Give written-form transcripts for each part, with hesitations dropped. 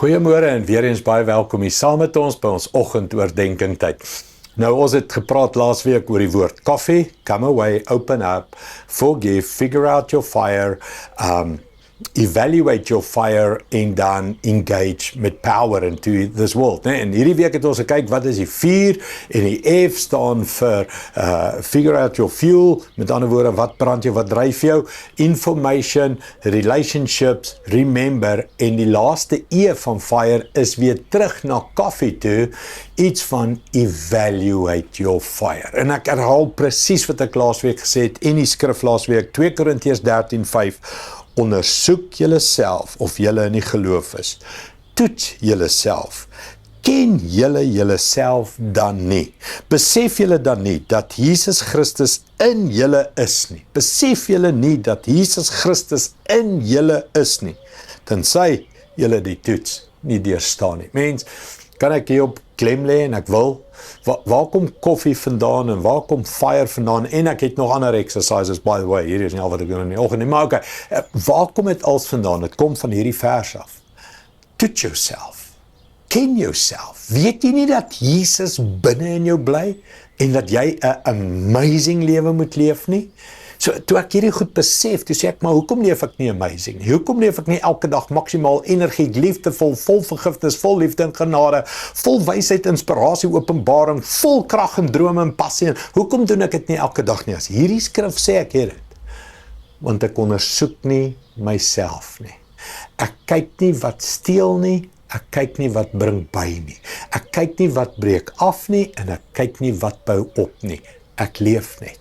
Goeiemôre en weer eens baie welkom hier saam met ons by ons oggendoordenkings tyd. Nou ons het gepraat laasweek oor die woord koffie, come away, open up, forgive, figure out your fire, evaluate your fire en dan engage met power into this world. Nee? En hierdie week het ons gekyk wat is die 4 en die F staan vir figure out your fuel, met ander woorde wat brand jou, wat dryf jou, information, relationships, remember en die laaste E van fire is weer terug na koffie toe, iets van evaluate your fire. En ek herhaal presies wat ek laasweek gesê het en die skrif laasweek 2 Korintiërs 13:5 ondersoek julleself of julle in die geloof is. Toets julleself. Ken julle julleself dan nie? Besef julle dan nie dat Jesus Christus in julle is nie? Besef julle nie dat Jesus Christus in julle is nie? Tensy julle die toets nie deurstaan nie. Mens, kan ek hier op klem lê en ek wil? Waar kom koffie vandaan en waar kom fire vandaan? En ek het nog ander exercises, by the way, hier is nie al wat ek doen in die oggend nie, maar okay, waar kom het als vandaan? Het kom van hierdie vers af. Toets yourself. Ken yourself. Weet jy nie dat Jesus binne in jou bly en dat jy 'n amazing lewe moet leef nie? So, toe ek hierdie goed besef, toe sê ek, maar hoekom leef ek nie amazing nie? Hoekom leef ek nie elke dag maksimaal energiek, liefdevol, vol vergifnis, vol liefde en genade, vol wysheid, inspirasie, openbaring, vol krag en drome en passie? Hoekom doen ek dit nie elke dag nie? As hierdie skrif sê ek het dit, want ek ondersoek nie myself nie. Ek kyk nie wat steel nie, ek kyk nie wat bring by nie. Ek kyk nie wat breek af nie, en ek kyk nie wat bou op nie. Ek leef net.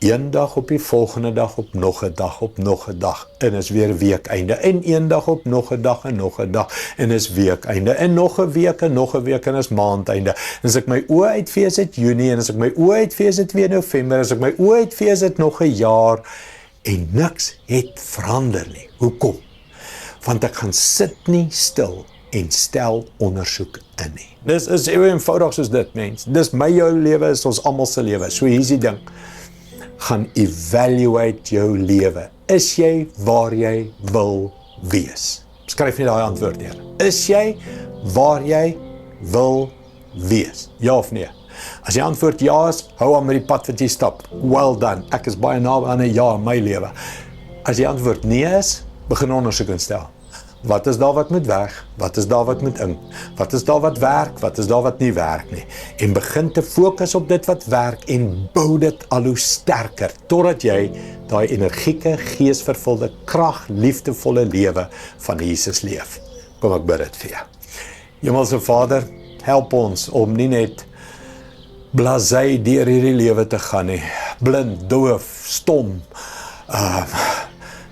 Een dag op die volgende dag op nog 'n dag op nog 'n dag en is weer weekeinde en een dag op nog 'n dag en nog 'n dag en is weekeinde en nog 'n week en nog 'n week en is maandeinde. En as ek my oë uitvee is dit Junie en as ek my oë uitvee is dit weer November, as ek my oë uitvee is dit nog 'n jaar en niks het verander nie. Hoekom? Want ek gaan sit nie stil en stel ondersoek in nie. Dis is eenvoudig soos dit, mens. Dis my jou lewe, is ons almal se lewe. So hier's die ding. Gaan evaluate jou lewe. Is jy waar jy wil wees? Skryf net daai antwoord neer. Is jy waar jy wil wees? Ja of nee? As jy antwoord ja is, hou aan met die pad wat jy stap. Well done. Ek is baie naby aan 'n ja in my lewe. As jy antwoord nee is, begin ondersoek instel. Wat is daar wat moet weg? Wat is daar wat moet in? Wat is daar wat werk? Wat is daar wat nie werk nie? En begin te fokus op dit wat werk en bou dit al hoe sterker, totdat jy daai energieke, geesvervulde, krag, liefdevolle lewe van Jesus leef. Kom ek bid dit vir jou. Hemelse Vader, help ons om nie net blasé deur hierdie lewe te gaan nie, blind, doof, stom,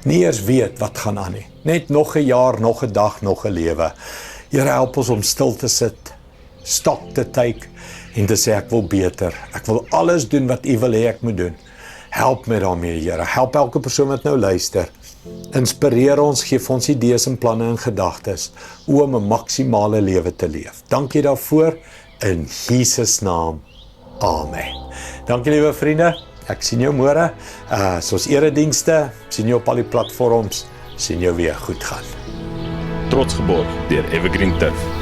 nie eers weet wat gaan aan nie. Net nog 'n jaar, nog 'n dag, nog 'n lewe. Here, help ons om stil te sit, stop te take en te sê ek wil beter. Ek wil alles doen wat U wil hê ek moet doen. Help my daarmee, Here. Help elke persoon wat nou luister. Inspireer ons, gee ons idees en planne en gedagtes om 'n maksimale lewe te leef. Dankie daarvoor in Jesus naam. Amen. Dankie liewe vriende. Ek sien jou môre. Soos eredienste, sien jou op al die platforms, sien jou weer goed gaan. Trots geborg deur Evergreen Turf.